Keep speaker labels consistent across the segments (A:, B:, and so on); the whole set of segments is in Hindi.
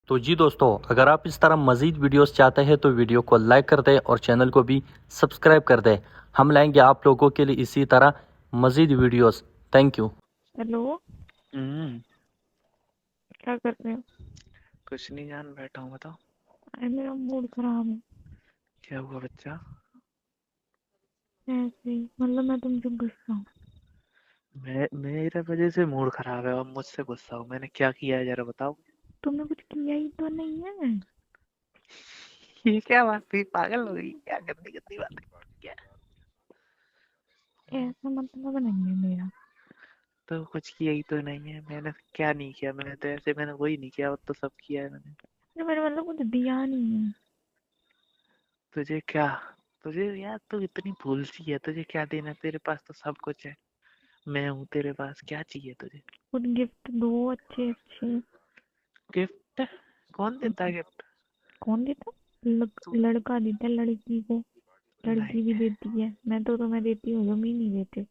A: तो जी दोस्तों, अगर आप इस तरह मज़ीद वीडियोस चाहते हैं तो वीडियो को लाइक कर दें और चैनल को भी सब्सक्राइब कर दें। हम लाएंगे आप लोगों के लिए इसी तरह मज़ीद वीडियोस। Thank you.
B: हेलो।
C: हम्म।
B: क्या कर रहे हो?
C: कुछ नहीं जान, बैठा हूँ। बताओ
B: अरे मेरा मूड खराब है।
C: क्या हुआ बच्चा?
B: ऐसे ही मतलब मैं तुमसे गुस्सा हूँ।
C: मेरे वजह से मूड खराब है और मुझसे गुस्सा हो? मैंने क्या किया है जरा बताओ।
B: तुमने कुछ किया ही तो नहीं है।
C: ये क्या बात हुई? पागल हो गई क्या? गंदी गंदी बात है क्या?
B: ऐसा मतलब नहीं है मेरा।
C: तो कुछ किया ही तो नहीं है। मैंने क्या नहीं किया? मैंने तो ऐसे मैंने वही नहीं किया, और तो सब किया है मैंने।
B: अरे मेरे मतलब कुछ दिया नहीं है।
C: तुझे क्या? तुझे यार, तू इतनी भूल सी है। तुझे क्या देना? तेरे पास तो सब कुछ है। मैं हूँ तेरे पास, क्या चाहिए तुझे?
B: कुछ गिफ्ट दो अच्छे अच्छे।
C: गिफ्ट? कौन देता है गिफ्ट?
B: कौन देता?
C: तू।
B: लड़का देता है लड़की को।
C: नहीं।
B: लड़की भी देती है। मैं तो तुम्हें देती हूँ, तुम ही नहीं देते।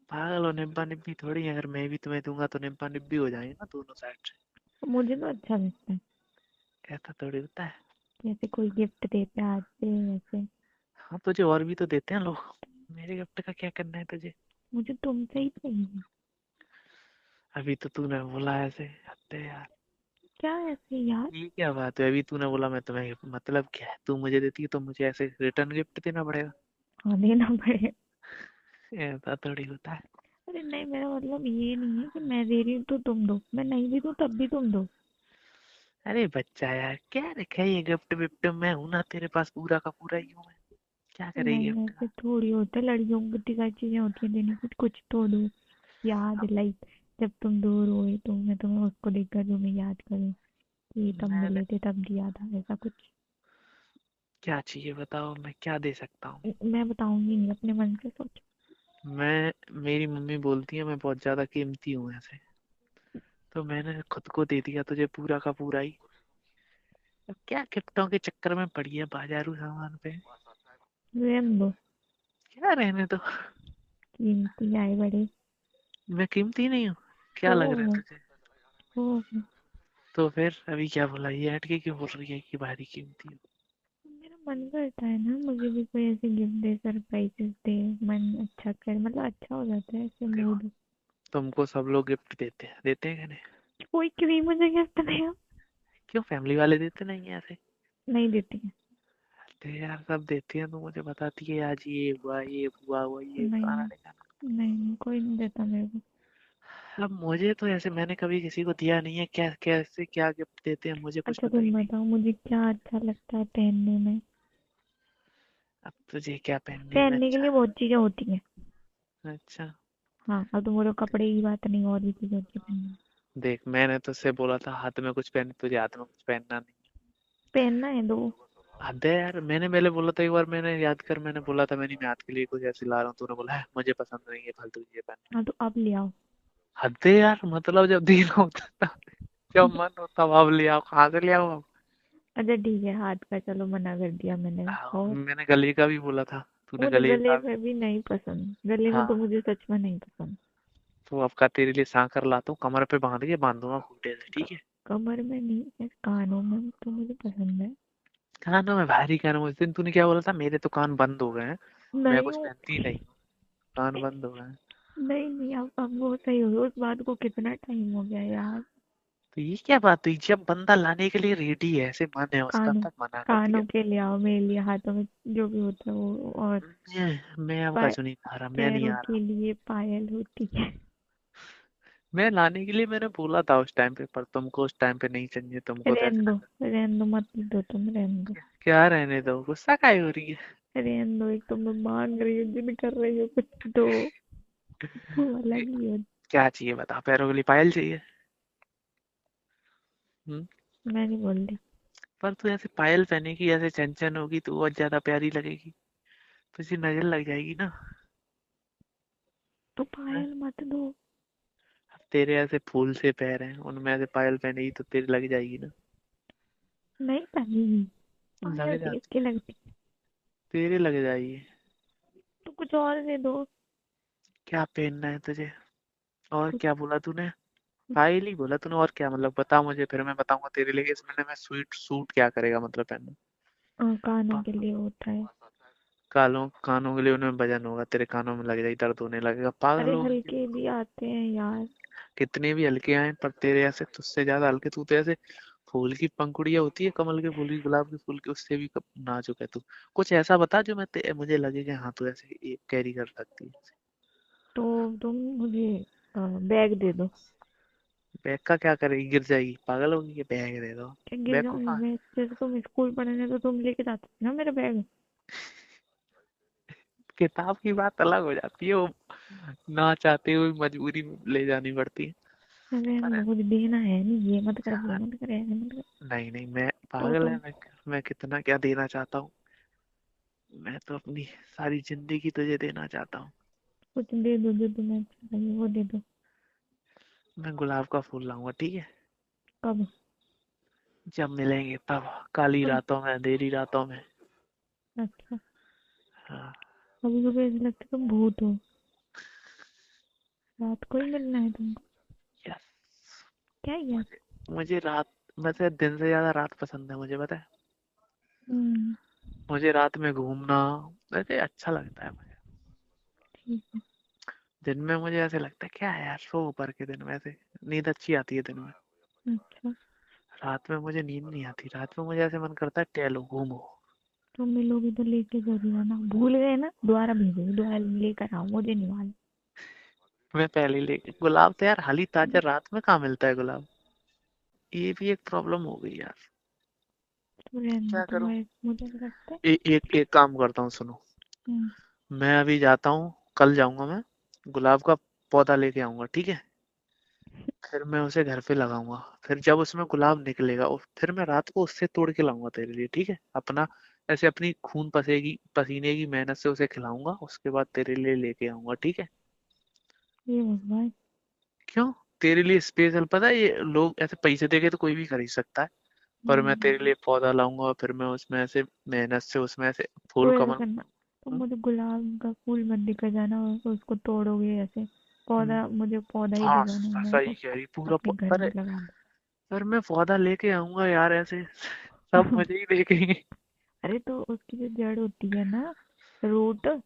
C: पागल हो? निब्बा निब्बी थोड़ी है। अगर मैं भी तुम्हें दूंगा तो निब्बा निब्बी हो जाएंगे ना दोनों साइड से।
B: तो मुझे तो अच्छा लगता है।
C: ऐसा थोड़ी होता है।
B: जैसे कोई गिफ्ट देता है आज से वैसे।
C: हाँ, तुझे और भी तो देते हैं लोग। मेरे गिफ्ट का क्या करना है तुझे?
B: मुझे तुमसे ही चाहिए।
C: अभी तो तूने बोला ऐसे। हद है यार।
B: क्या ऐसे यार?
C: ये क्या बात है? अभी तूने बोला मैं तुम्हें मतलब क्या है? तू मुझे देती है तो मुझे ऐसे रिटर्न गिफ्ट देना पड़ेगा?
B: हाँ देना पड़ेगा।
C: ऐसा थोड़ी होता है।
B: अरे नहीं, मेरा मतलब ये नहीं है कि मैं दे रही हूँ तो तुम दो, मैं नहीं भी दूँ तब भी तुम दो।
C: अरे बच्चा यार, क्या रखा है ये गिफ्ट विफ्ट? मैं हूं ना तेरे पास, पूरा का पूरा ही हूँ मैं। क्या करेगी
B: नहीं
C: गिफ्ट
B: ऐसे
C: का?
B: थोड़ी होता है, लड़कियों को कितनी सारी चीजें होती है देने की, कुछ तो दो। याद
C: अब
B: लाइक जब तुम दूर हुए तो मैं तुम्हें उसको देखकर तुम्हें याद करूँ कि तब
C: मैंने
B: मिले थे तब दिया था, ऐसा कुछ।
C: क्या चाहिए बताओ, मैं क्या दे सकता हूँ?
B: मैं बताऊंगी नहीं, अपने मन से सोचो।
C: मेरी मम्मी बोलती है मैं बहुत ज्यादा कीमती हूँ ऐसे। तो मैंने खुद को दे दिया तुझे पूरा का पूरा ही। अब क्या गिफ्टों के चक्कर में पड़ी है बाजारू सामान पे?
B: रहने दो।
C: क्या रहने दो?
B: कीमती आए बड़े।
C: मैं कीमती नहीं हूँ? क्या लग रहा है
B: हो।
C: तुझे?
B: हो।
C: तो फिर अभी क्या बोला? ये हटके क्यों बोल रही है कि भारी कीमती हूँ?
B: मेरा मन करता है ना, मुझे भी कोई ऐसे गिफ्ट दे, सरप्राइजेस दे। मन अच्छा कर, मतलब अच्छा हो जाता है ऐसे
C: देखो,
B: मूड।
C: तुमको सब लोग गिफ्ट देते हैं क्या नहीं?
B: कोई क्यों मुझे गिफ्ट देगा?
C: क्यों, फैमिली वाले देते नहीं है ऐसे?
B: नहीं देती है।
C: तो यार सब देती है, तो मुझे बताती है आज ये हुआ, ये हुआ, ये
B: नहीं
C: फलाना ढिकाना।
B: नहीं नहीं, कोई नहीं देता मेरे को।
C: अब मुझे तो ऐसे मैंने कभी किसी को दिया नहीं है। क्या कैसे क्या गिफ्ट देते हैं मुझे कुछ
B: अच्छा
C: पता ही
B: तुम
C: नहीं।
B: बताओ, मुझे क्या अच्छा लगता है पहनने में?
C: अब तुझे क्या पहनने में
B: पहनने के
C: अच्छा?
B: लिए बहुत चीजें होती हैं।
C: अच्छा।
B: हाँ, अब तो बोलो कपड़े की बात नहीं, और भी चीजें होती है पहनने में।
C: देख, मैंने तुझसे बोला था हाथ में कुछ पहन, तुझे हाथ में कुछ पहनना नहीं।
B: पहनना है दो।
C: हद है यार। मैंने पहले बोला था एक बार, मैंने याद कर, मैंने बोला था मैंने मैं हाथ के लिए कुछ ऐसे ला रहा हूँ, तूने बोला है मुझे पसंद नहीं है फालतू चीजें पहनना।
B: हाँ तो अब ले आओ।
C: हद है यार। मतलब जब दिन होता था, जब मन होता अब ले आओ? कहाँ से ले आओ अब?
B: अच्छा ठीक है, हाथ का चलो मना कर दिया मैंने।
C: हाँ,
B: और
C: मैंने गले का भी बोला था। तूने
B: मुझे
C: गले
B: गले
C: का भी।
B: में भी नहीं पसंद, गले में तो
C: हाँ।
B: मुझे सच में नहीं पसंद।
C: तो अब का तेरे लिए सांकर लाता हूँ, कमर पे बांध दूंगा खूंटे से, ठीक है?
B: कमर में नहीं, बस कानों में तो मुझे पसंद है।
C: कानों में भारी कानों में? उस दिन तूने क्या बोला था? मेरे तो कान बंद हो गए हैं, मैं
B: नहीं
C: कुछ
B: हूँ।
C: पहनती नहीं हूँ, कान बंद हो गए हैं।
B: नहीं नहीं, अब वो सही हो गया, उस बात को कितना टाइम हो गया यार।
C: तो ये क्या बात हुई? जब बंदा लाने के लिए रेडी है, ऐसे मन है उसका,
B: कानों
C: तब मना कर दिया?
B: कानों के लिए आओ, मेरे लिए हाथों में जो भी होता है वो। और
C: मैं अब
B: पा,
C: कछु नहीं आ रहा, मैं नहीं
B: पैरों
C: आ रहा।
B: के लिए पायल होती है।
C: मैं लाने के लिए मैंने बोला था उस टाइम पे, पर तुमको उस टाइम पे नहीं चाहिए, तुमको तो
B: रहने
C: ऐसा
B: दो।
C: लगा।
B: रहने दो, मत दो, तुम रहने दो।
C: क्या रहने दो? गुस्सा काहे हो रही है?
B: रहने दो, एक तो मैं मांग रही हूँ, जिद कर रही हूँ कुछ तो वो अलग ही हो।
C: क्या चाहिए बता? पैरों के लिए पायल चाहिए? हम्म।
B: मैं नहीं बोल रही।
C: पर तू ऐसे पायल पहनेगी, ऐसे चंचन होगी तो और ज्यादा प्यारी लगेगी। तुझे नजर लग जाएगी ना।
B: तो
C: हैं?
B: पायल मत दो।
C: अब तेरे ऐसे फूल से पैर हैं, उनमें ऐसे पायल पहनेगी तो तेरे लग जाएगी ना।
B: नहीं पहनेगी। पायल
C: लग
B: टेस्ट
C: जाती
B: की
C: है।
B: लगती।
C: तेरे लग जाएगी।
B: तो कुछ और दे दो।
C: क्या पहनना है तुझे? और
B: कुछ
C: क्या बोला तूने? पायल ही बोला तूने, और क्या मतलब बता मुझे, फिर मैं बताऊंगा तेरे लिए इस महीने में स्वीट सूट क्या करेगा मतलब पहनना।
B: कानों के लिए होता है।
C: कानों कानों के लिए उनमें वजन होगा, तेरे कानों में लग जाए दर्द होने लगेगा, पागल
B: अरे
C: हो गई।
B: हल्के भी आते हैं यार।
C: कितने भी हल्के आए पर तेरे ऐसे तुझसे ज्यादा हल्के, तू तो ऐसे फूल की पंखुड़ियां होती है, कमल के फूल की, गुलाब के फूल की, उससे भी नाजुक है तू। कुछ ऐसा बता जो मुझे लगे कि हाँ तू ऐसे ये कैरी कर सकती है।
B: तो तुम मुझे बैग दे दो।
C: बैग का क्या करेगी, गिर जाएगी, पागल होगी कि बैग दे दो।
B: क्या गिर
C: बैग को
B: जाऊंगी
C: कहाँ,
B: मैं? जैसे तुम स्कूल पढ़ने तो तुम लेके जाते थे ना मेरा बैग।
C: किताब की बात अलग हो जाती है, वो ना चाहते हुए मजबूरी में ले जानी पड़ती है।
B: अरे
C: पर
B: मुझे देना है नहीं, ये मत कर, वो
C: यार,
B: मत कर, ऐसे मत कर।
C: नहीं नहीं, मैं
B: तो
C: पागल है,
B: तुम
C: मैं कितना क्या देना चाहता हूँ। मैं तो अपनी सारी जिंदगी तुझे देना चाहता हूँ।
B: कुछ दे दो जो तुम्हें अच्छा लगे वो दे दो।
C: मैं गुलाब का फूल लाऊंगा, ठीक है?
B: कब?
C: जब मिलेंगे तब, काली
B: कब?
C: रातों में, अंधेरी रातों में।
B: अच्छा।
C: हाँ।
B: कभी कभी ऐसा लगता है तुम भूत हो। रात को ही मिलना है तुमको?
C: यस।
B: क्या यार?
C: मुझे मुझे रात, वैसे दिन से ज्यादा रात पसंद है मुझे, पता है?
B: हम्म।
C: मुझे रात में घूमना वैसे अच्छा लगता है मुझे।
B: ठीक है।
C: दिन में मुझे ऐसे लगता है क्या है यार, सो ऊपर के दिन में ऐसे नींद अच्छी आती है दिन में।
B: अच्छा।
C: रात में मुझे नींद नहीं आती, रात में मुझे ऐसे मन करता है टहलो घूमो।
B: तुम मिलोगे तो लेके जरूर आना, भूल गए ना? दोबारा भेजोगे, दोबारा लेकर आओ, मुझे नहीं मालूम।
C: मैं पहले लेके गुलाब तो यार हाली ताजा रात में कहाँ मिलता है गुलाब, ये भी एक प्रॉब्लम हो गई यार।
B: तो रहने दो,
C: क्या करूं?
B: तुम्हारे मुझे ऐसा लगता है।
C: एक एक काम करता हूँ, सुनो।
B: हम्म।
C: मैं अभी जाता हूँ, कल जाऊंगा मैं, गुलाब का पौधा लेके आऊंगा, ठीक है? फिर मैं उसे घर पे लगाऊंगा, फिर जब उसमें गुलाब निकलेगा और फिर मैं रात को उससे तोड़ के लाऊंगा तेरे लिए, ठीक है? अपना ऐसे अपनी खून पसेगी पसीने की मेहनत से उसे खिलाऊंगा, उसके बाद तेरे लिए लेके आऊंगा, ठीक है?
B: ये भगवान।
C: क्यों? तेरे लिए स्पेशल, पता है ये लोग ऐसे पैसे देके तो कोई भी खरीद सकता है, पर मैं तेरे
B: हम्म।
C: लिए पौधा लाऊंगा और फिर मैं उसमें ऐसे मेहनत से उसमें ऐसे
B: तो
C: फूल
B: ऐसा
C: कमल।
B: करना, तो
C: हम्म,
B: मुझे गुलाब का फूल मत देकर जाना, और उसको तोड़ोगे ऐसे।
C: हम्म,
B: पौधा, मुझे पौधा ही दे
C: हाँ
B: जाना, मैं
C: सही
B: उसको
C: कह रही पूरा
B: अपने घर
C: पर
B: में लगा
C: पर मैं पौधा लेके आऊंगा यार, ऐसे सब
B: दूँ।
C: मुझे ही देखेंगे।
B: अरे तो उसकी जो जड़ होती है ना, रूट,
C: हम्म,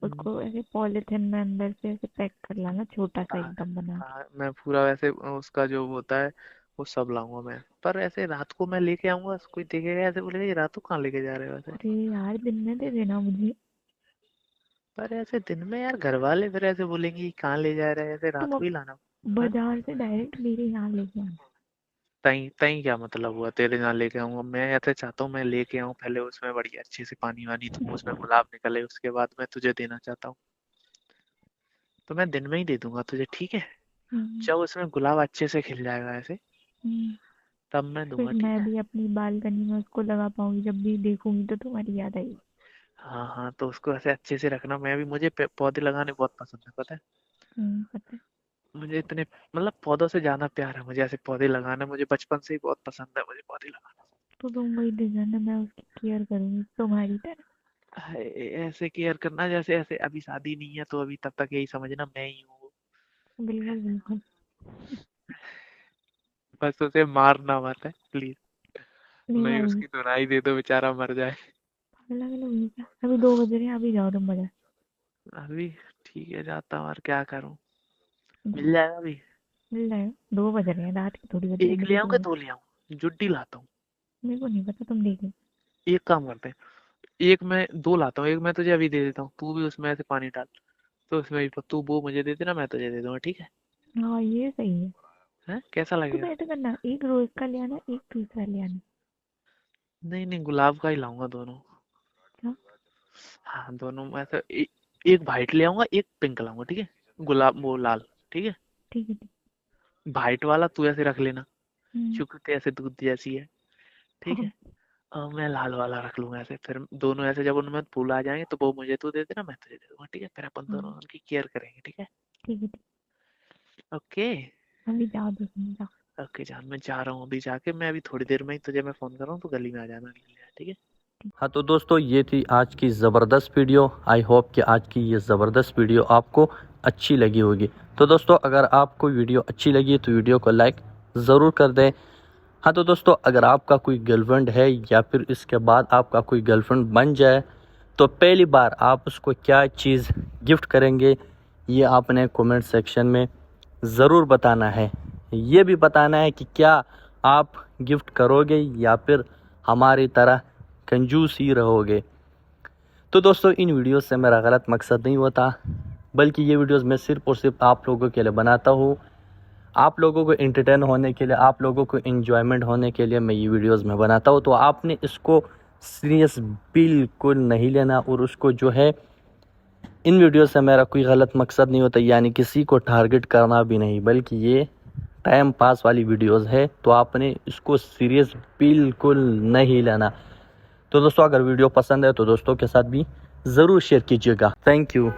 B: उसको ऐसे पॉलिथीन में अंदर से ऐसे पैक कर लाना, छोटा सा
C: हाँ
B: एकदम बना के।
C: हाँ, मैं पूरा वैसे उसका जो होता है वो सब लाऊंगा मैं, पर ऐसे रात को मैं लेके आऊंगा, कोई देखेगा ऐसे बोलेगा ये रात को कहाँ लेके जा रहे हो ऐसे।
B: अरे यार दिन में दे देना मुझे।
C: पर ऐसे दिन में यार घर वाले फिर ऐसे बोलेंगे ये कहाँ ले जा रहे हैं, ऐसे रात
B: तुम
C: को
B: अब
C: ही लाना। हाँ?
B: बाजार से डायरेक्ट मेरे यहाँ लेके आना।
C: तई तई क्या मतलब हुआ तेरे यहाँ लेके आऊंगा? मैं ऐसे चाहता हूँ मैं लेके आऊँ, पहले उसमें बढ़िया अच्छे से पानी वानी दूँ, उसमें गुलाब निकले, उसके बाद मैं तुझे देना चाहता हूँ। तो मैं दिन में ही दे दूंगा तुझे, ठीक है?
B: हम्म।
C: जब उसमें गुलाब अच्छे से खिल जाएगा ऐसे,
B: हम्म।
C: तब मैं
B: फिर
C: दूंगा, ठीक
B: मैं
C: है?
B: भी अपनी बालकनी में उसको लगा पाऊंगी, जब भी देखूंगी तो तुम्हारी याद आएगी।
C: हाँ हाँ, तो उसको ऐसे अच्छे से रखना, मैं भी, मुझे पौधे लगाने बहुत पसंद है, पता है?
B: पता है।
C: मुझे इतने मतलब पौधों से ज्यादा प्यार है मुझे, ऐसे पौधे लगाना मुझे बचपन से ही बहुत पसंद है, मुझे पौधे लगाना।
B: तो तुम वही दे जाना, मैं उसकी केयर करूंगी तुम्हारी तरह।
C: हाय, ऐसे केयर करना जैसे ऐसे अभी शादी नहीं है तो अभी तब तक यही समझना मैं ही हूँ वो।
B: बिल्कुल बिल्कुल।
C: बस उसे मारना मत है प्लीज,
B: नहीं
C: नहीं
B: मारूंगी।
C: उसकी दुनाई दे दो, बेचारा मर जाए।
B: अलग अलग हुई क्या? अभी 2 बज रहे हैं, अभी जाओ तुम बाजार।
C: अभी ठीक है, जाता हूँ, और क्या करूँ? मिल
B: जाओ।
C: जाएगा अभी?
B: मिल जाएगा, 2 बज रहे हैं, रात की थोड़ी बज रही है,
C: एक ले
B: मुझे
C: आऊँ
B: क्या
C: कि
B: पता।
C: दो ले आऊँ, जुड्डी लाता हूँ।
B: मेरे को नहीं पता, तुम देख लो।
C: एक काम करते हैं, एक मैं दो लाता हूँ, एक मैं तुझे अभी दे देता हूँ, तू भी उसमें ऐसे पानी डाल, तो उसमें भी तू वो मुझे दे देना, मैं तुझे दे दूंगा, ठीक है?
B: हाँ ये सही है।
C: हैं, कैसा
B: तुम
C: लगेगा?
B: ऐसे करना, एक रोज का ले आना, एक दूसरा ले आना।
C: नहीं नहीं, गुलाब का ही लाऊंगा दोनों।
B: क्या?
C: हाँ दोनों मैं तो एक वाइट ले आऊंगा, एक पिंक लाऊंगा, ठीक है? गुलाब वो लाल, ठीक है?
B: ठीक है, ठीक।
C: वाइट वाला तू ऐसे रख लेना,
B: हम्म।
C: क्योंकि ते ऐसे दूध जैसी है, ठीक है? और मैं लाल वाला रख लूंगा ऐसे, फिर दोनों ऐसे जब उनमें फूल आ जाएंगे तो वो मुझे तू दे देना, मैं तुझे दे दूंगा, ठीक है? फिर अपन दोनों
B: हाँ
C: उनकी केयर करेंगे, ठीक है?
B: ठीक है, ठीक।
C: ओके।
B: अभी जाओ देखने जाओ।
C: ओके जान, मैं जा रहा हूँ अभी, जाके मैं अभी थोड़ी देर में ही तुझे मैं फोन कर रहा हूँ, तो गली में आ जाना ले ले, ठीक है?
A: हाँ तो दोस्तों ये थी आज की ज़बरदस्त वीडियो। आई होप कि आज की ये ज़बरदस्त वीडियो आपको अच्छी लगी होगी। तो तो दोस्तों अगर आपको वीडियो अच्छी लगी तो वीडियो को लाइक ज़रूर कर दें। हाँ तो दोस्तों अगर आपका कोई गर्लफ्रेंड है या फिर इसके बाद आपका कोई गर्लफ्रेंड बन जाए तो पहली बार आप उसको क्या चीज़ गिफ्ट करेंगे ये आपने कमेंट सेक्शन में ज़रूर बताना है। ये भी बताना है कि क्या आप गिफ्ट करोगे या फिर हमारी तरह कंजूस ही रहोगे। तो दोस्तों इन वीडियोस से मेरा गलत मकसद नहीं होता, बल्कि ये वीडियोस मैं सिर्फ़ और सिर्फ आप लोगों के लिए बनाता हूँ। आप लोगों को एंटरटेन होने के लिए, आप लोगों को एंजॉयमेंट होने के लिए मैं ये वीडियोस में बनाता हूँ। तो आपने इसको सीरियस बिल्कुल नहीं लेना और उसको जो है इन वीडियो से मेरा कोई गलत मकसद नहीं होता, यानी किसी को टारगेट करना भी नहीं, बल्कि ये टाइम पास वाली वीडियोस है। तो आपने इसको सीरियस बिल्कुल नहीं लेना। तो दोस्तों अगर वीडियो पसंद है तो दोस्तों के साथ भी ज़रूर शेयर कीजिएगा। Thank you.